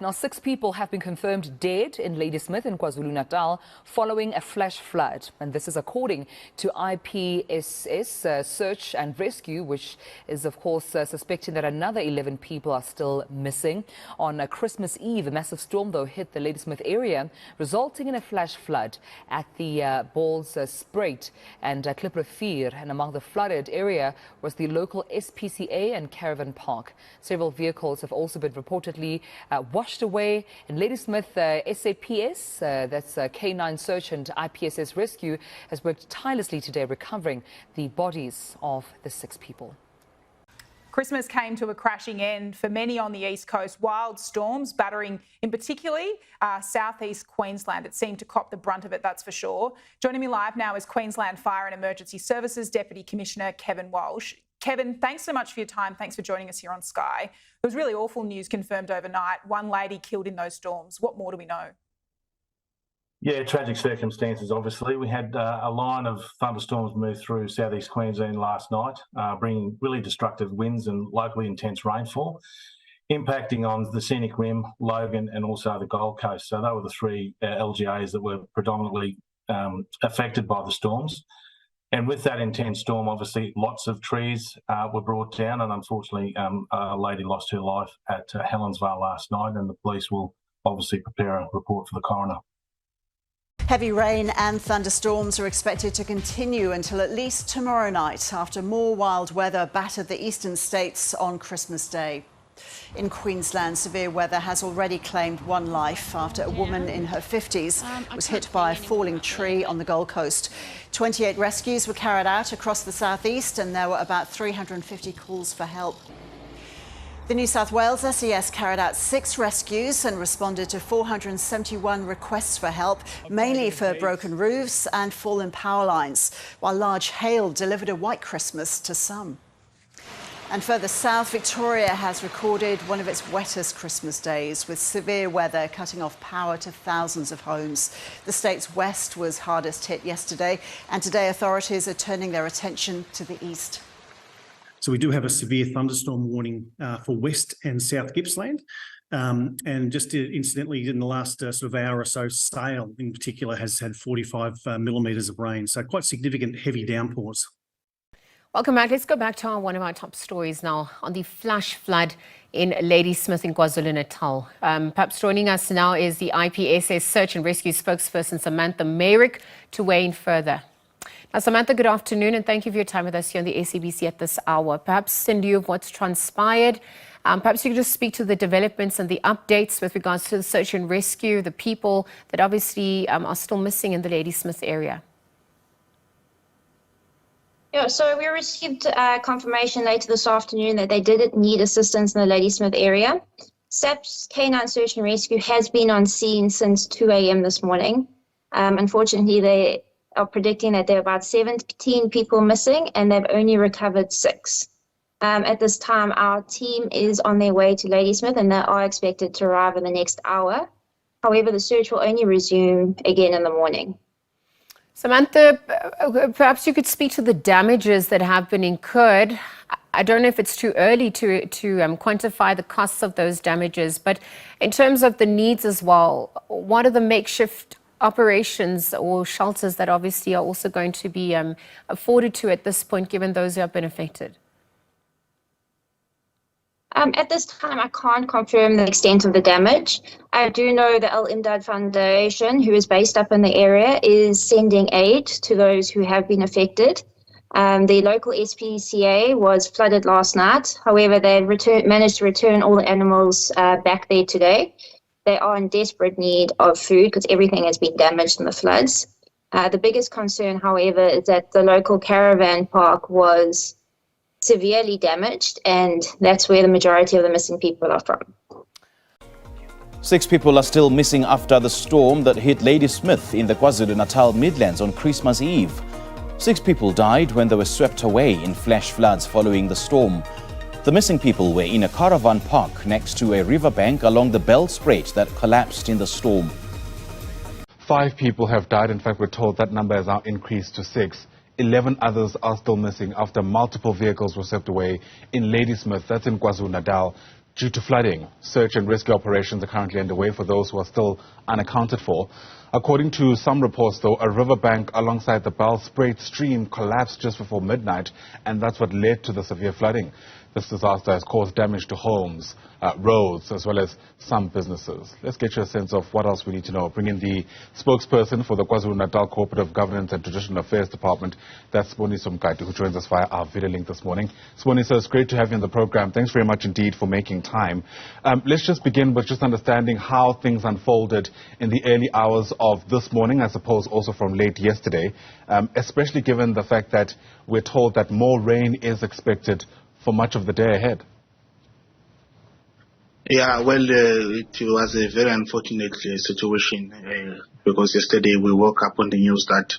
Now, 6 people have been confirmed dead in Ladysmith in KwaZulu-Natal following a flash flood. And this is according to IPSS Search and Rescue, which is, of course, suspecting that another 11 people are still missing. On Christmas Eve, a massive storm, though, hit the Ladysmith area, resulting in a flash flood at the Balls Spruit and Klipprivier. And among the flooded area was the local SPCA and caravan park. Several vehicles have also been reportedly washed away. In Ladysmith, SAPS, that's K9 Search and IPSS Rescue, has worked tirelessly today recovering the bodies of the 6 people. Christmas came to a crashing end for many on the east coast. Wild storms battering, in particularly southeast Queensland. It seemed to cop the brunt of it, that's for sure. Joining me live now is Queensland Fire and Emergency Services Deputy Commissioner Kevin Walsh. Kevin, thanks so much for your time. Thanks for joining us here on Sky. There was really awful news confirmed overnight. 1 lady killed in those storms. What more do we know? Yeah, tragic circumstances, obviously. We had a line of thunderstorms move through southeast Queensland last night, bringing really destructive winds and locally intense rainfall, impacting on the Scenic Rim, Logan and also the Gold Coast. So they were the 3 LGAs that were predominantly affected by the storms. And with that intense storm, obviously, lots of trees were brought down, and unfortunately, a lady lost her life at Helensvale last night, and the police will obviously prepare a report for the coroner. Heavy rain and thunderstorms are expected to continue until at least tomorrow night after more wild weather battered the eastern states on Christmas Day. In Queensland, severe weather has already claimed 1 life after a woman in her 50s was hit by a falling tree on the Gold Coast. 28 rescues were carried out across the southeast and there were about 350 calls for help. The New South Wales SES carried out 6 rescues and responded to 471 requests for help, mainly for broken roofs and fallen power lines, while large hail delivered a white Christmas to some. And further south, Victoria has recorded one of its wettest Christmas days, with severe weather cutting off power to thousands of homes. The state's west was hardest hit yesterday, and today authorities are turning their attention to the east. So we do have a severe thunderstorm warning for West and South Gippsland. And just incidentally, in the last sort of hour or so, Sale in particular has had 45 millimetres of rain. So quite significant heavy downpours. Welcome back. Let's go back to one of our top stories now on the flash flood in Ladysmith in KwaZulu-Natal. Perhaps joining us now is the IPSS Search and Rescue spokesperson Samantha Merrick to weigh in further. Now, Samantha, good afternoon and thank you for your time with us here on the SABC at this hour. Perhaps in lieu of what's transpired, perhaps you could just speak to the developments and the updates with regards to the search and rescue, the people that obviously are still missing in the Ladysmith area. Yeah, so we received confirmation later this afternoon that they did need assistance in the Ladysmith area. SAP's K9 Search and Rescue has been on scene since 2 a.m. this morning. Unfortunately, they are predicting that there are about 17 people missing and they've only recovered 6. At this time, our team is on their way to Ladysmith and they are expected to arrive in the next hour. However, the search will only resume again in the morning. Samantha, perhaps you could speak to the damages that have been incurred. I don't know if it's too early to quantify the costs of those damages, but in terms of the needs as well, what are the makeshift operations or shelters that obviously are also going to be afforded to at this point, given those who have been affected? At this time, I can't confirm the extent of the damage. I do know the Al Imdad Foundation, who is based up in the area, is sending aid to those who have been affected. The local SPCA was flooded last night. However, they managed to return all the animals back there today. They are in desperate need of food because everything has been damaged in the floods. The biggest concern, however, is that the local caravan park was severely damaged, and that's where the majority of the missing people are from. 6 people are still missing after the storm that hit Ladysmith in the KwaZulu-Natal Midlands on Christmas Eve. 6 people died when they were swept away in flash floods following the storm. The missing people were in a caravan park next to a riverbank along the Bell Spruit that collapsed in the storm. 5 people have died. In fact, we're told that number has now increased to 6. 11 others are still missing after multiple vehicles were swept away in Ladysmith, that's in KwaZulu-Natal. due to flooding. Search and rescue operations are currently underway for those who are still unaccounted for. According to some reports, though, a riverbank alongside the Bellspruit stream collapsed just before midnight, and that's what led to the severe flooding. This disaster has caused damage to homes, roads, as well as some businesses. Let's get you a sense of what else we need to know. Bring in the spokesperson for the KwaZulu-Natal Cooperative Governance and Traditional Affairs Department, that's Siboniso Mkati, who joins us via our video link this morning. Siboniso, it's great to have you on the program. Thanks very much indeed for making time. Let's just begin with just understanding how things unfolded in the early hours of this morning, I suppose also from late yesterday, especially given the fact that we're told that more rain is expected for much of the day ahead. Yeah, well, it was a very unfortunate situation because yesterday we woke up on the news that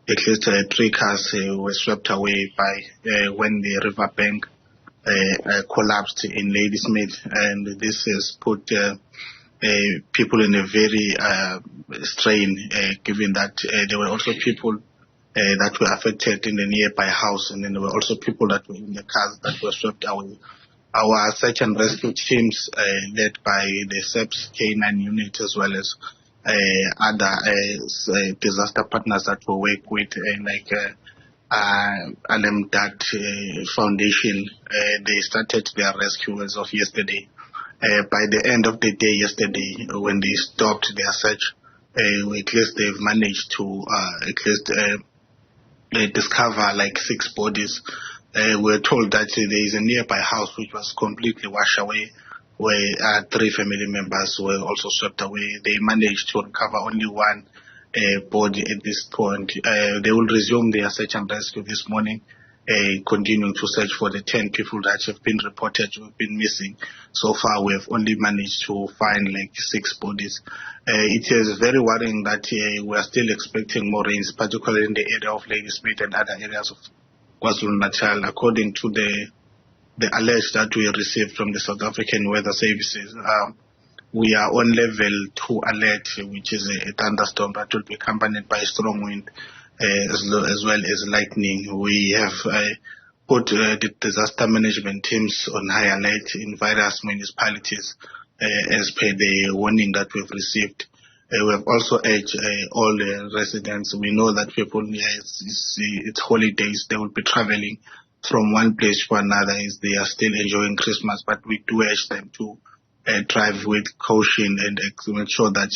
at least 3 cars were swept away by when the riverbank collapsed in Ladysmith, and this has put people in a very strain, given that there were also people that were affected in the nearby house, and then there were also people that were in the cars that were swept away. Our search and rescue teams, led by the SEPS K9 unit, as well as other disaster partners that we work with, like Alemdad Foundation, they started their rescue as of yesterday. By the end of the day yesterday, when they stopped their search, at least they've managed to discover like 6 bodies. We're told that there is a nearby house which was completely washed away, where 3 family members were also swept away. They managed to recover only 1 body at this point. They will resume their search and rescue this morning, continuing to search for the 10 people that have been reported to have been missing. So far, we have only managed to find like 6 bodies. It is very worrying that we are still expecting more rains, particularly in the area of Ladysmith and other areas of KwaZulu-Natal. According to the alert that we received from the South African Weather Services, we are on level 2 alert, which is a thunderstorm that will be accompanied by strong wind, as well as lightning. We have put the disaster management teams on high alert in various municipalities as per the warning that we've received. We have also urged all the residents. We know that people, it's holidays, they will be traveling from one place to another as they are still enjoying Christmas, but we do urge them to drive with caution and make sure that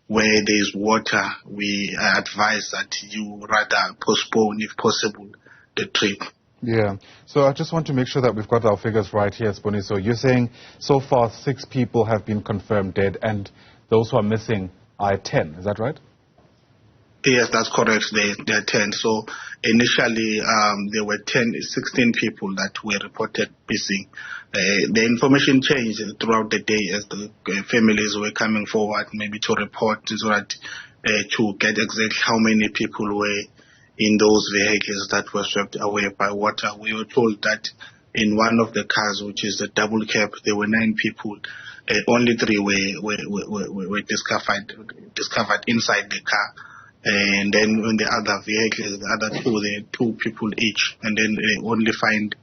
where there is water, we advise that you rather postpone, if possible, the trip. Yeah. So I just want to make sure that we've got our figures right here, Spoonie. So you're saying so far 6 people have been confirmed dead, and those who are missing are 10. Is that right? Yes, that's correct. There are 10. So initially, there were 16 people that were reported missing. The information changed throughout the day as the families were coming forward, maybe to report so that to get exactly how many people were in those vehicles that were swept away by water. We were told that in one of the cars, which is a double cab, there were 9 people. Only 3 were discovered inside the car. And then in the other vehicles, the other 2, there are 2 people each. And then they only find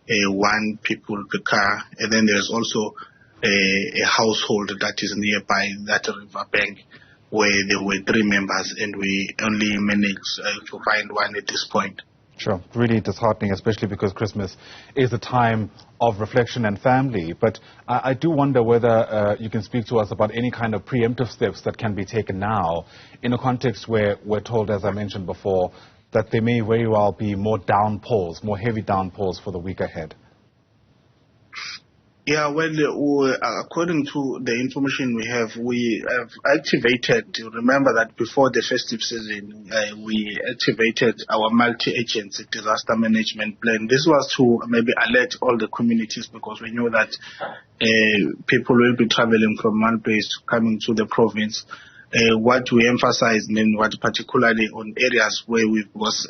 1 people per car. And then there's also a household that is nearby that riverbank, where there were 3 members, and we only managed to find 1 at this point. Sure. Really disheartening, especially because Christmas is a time of reflection and family. But I do wonder whether you can speak to us about any kind of preemptive steps that can be taken now in a context where we're told, as I mentioned before, that there may very well be more downpours, more heavy downpours for the week ahead. Yeah, well, according to the information we have activated, remember that before the festive season, we activated our multi-agency disaster management plan. This was to maybe alert all the communities, because we know that people will be traveling from one place coming to the province. What we emphasize, and what particularly on areas where it was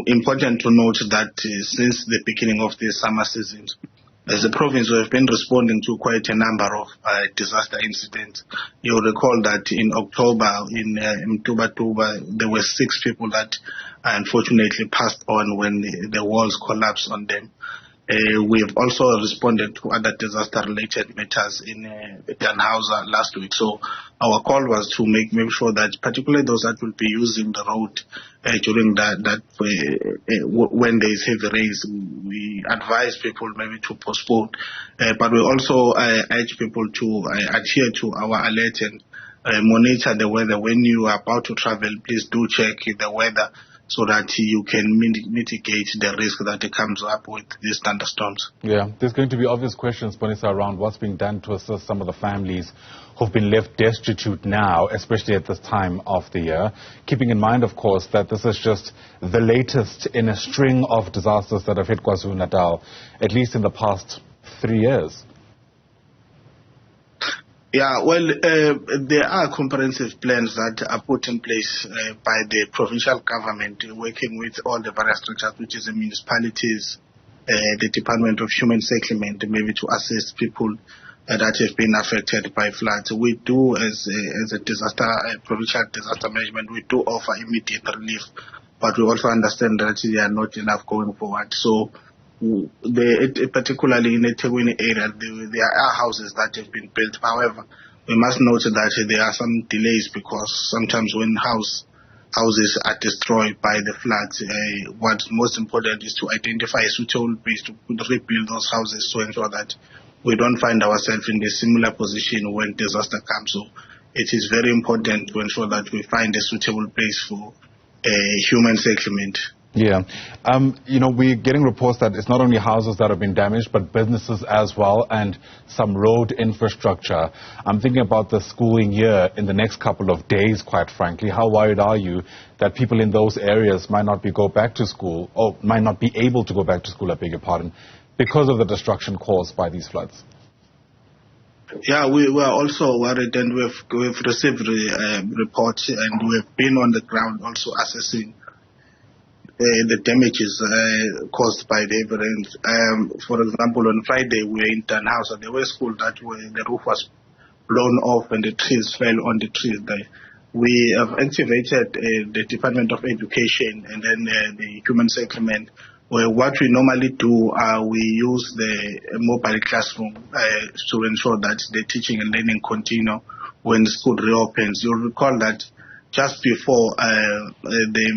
important to note that since the beginning of the summer season, as a province, we have been responding to quite a number of disaster incidents. You'll recall that in October, in Mtuba, there were 6 people that unfortunately passed on when the walls collapsed on them. We've also responded to other disaster-related matters in Danhauser last week. So our call was to make sure that, particularly those that will be using the road during when there is heavy rains, we advise people maybe to postpone. But we also urge people to adhere to our alert and monitor the weather. When you are about to travel, please do check the weather, so that you can mitigate the risk that comes up with these thunderstorms. Yeah, there's going to be obvious questions, Bonisa, around what's being done to assist some of the families who've been left destitute now, especially at this time of the year. Keeping in mind, of course, that this is just the latest in a string of disasters that have hit KwaZulu-Natal, at least in the past 3 years. Yeah, well, there are comprehensive plans that are put in place by the provincial government, working with all the various structures, which is the municipalities, the Department of Human Settlement, maybe to assist people that have been affected by floods. We do, as a provincial disaster management, we do offer immediate relief, but we also understand that they are not enough going forward. So, particularly in the Tegwini area, there are houses that have been built. However, we must note that there are some delays, because sometimes when houses are destroyed by the floods, what's most important is to identify a suitable place to rebuild those houses to ensure that we don't find ourselves in a similar position when disaster comes. So it is very important to ensure that we find a suitable place for human settlement. Yeah. We're getting reports that it's not only houses that have been damaged, but businesses as well, and some road infrastructure. I'm thinking about the schooling year in the next couple of days, quite frankly. How worried are you that people in those areas might not be able to go back to school, I beg your pardon, because of the destruction caused by these floods? Yeah, we were also worried, and we've received reports, and we've been on the ground also assessing the damages caused by the heavy rains. For example, on Friday we were in Danhauser. There were schools that the roof was blown off and the trees fell on the trees there. We have activated the Department of Education and then the Human Settlement. What we normally do, we use the mobile classroom to ensure that the teaching and learning continue when school reopens. You'll recall that just before the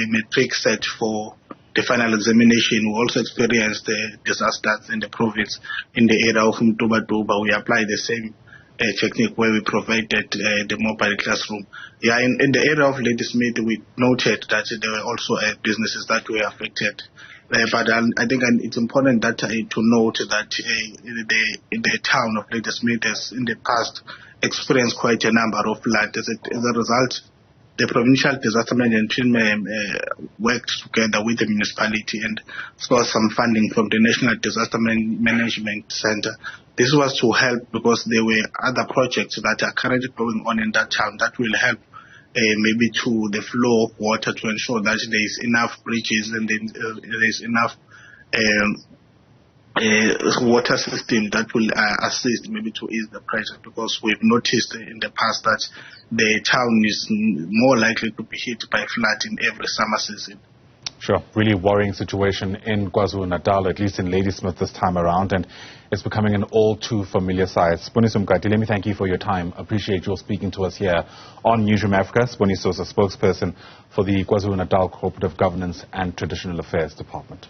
matric set for the final examination, we also experienced the disasters in the province. In the area of Mtuba, we applied the same technique where we provided the mobile classroom. Yeah, in the area of Ladysmith, we noted that there were also businesses that were affected. But I think it's important that to note that the town of Ladysmith has in the past experienced quite a number of floods. As a result, the provincial disaster management team worked together with the municipality and sought some funding from the National Disaster Management Center. This was to help, because there were other projects that are currently going on in that town that will help maybe to the flow of water, to ensure that there is enough bridges and there is enough water system that will assist maybe to ease the pressure, because we've noticed in the past that the town is more likely to be hit by flood in every summer season. Sure. Really worrying situation in KwaZulu-Natal, at least in Ladysmith this time around, and it's becoming an all too familiar sight. Sponiso Mkati, let me thank you for your time. Appreciate your speaking to us here on Newsroom Africa. Sponiso is a spokesperson for the KwaZulu-Natal Cooperative Governance and Traditional Affairs Department.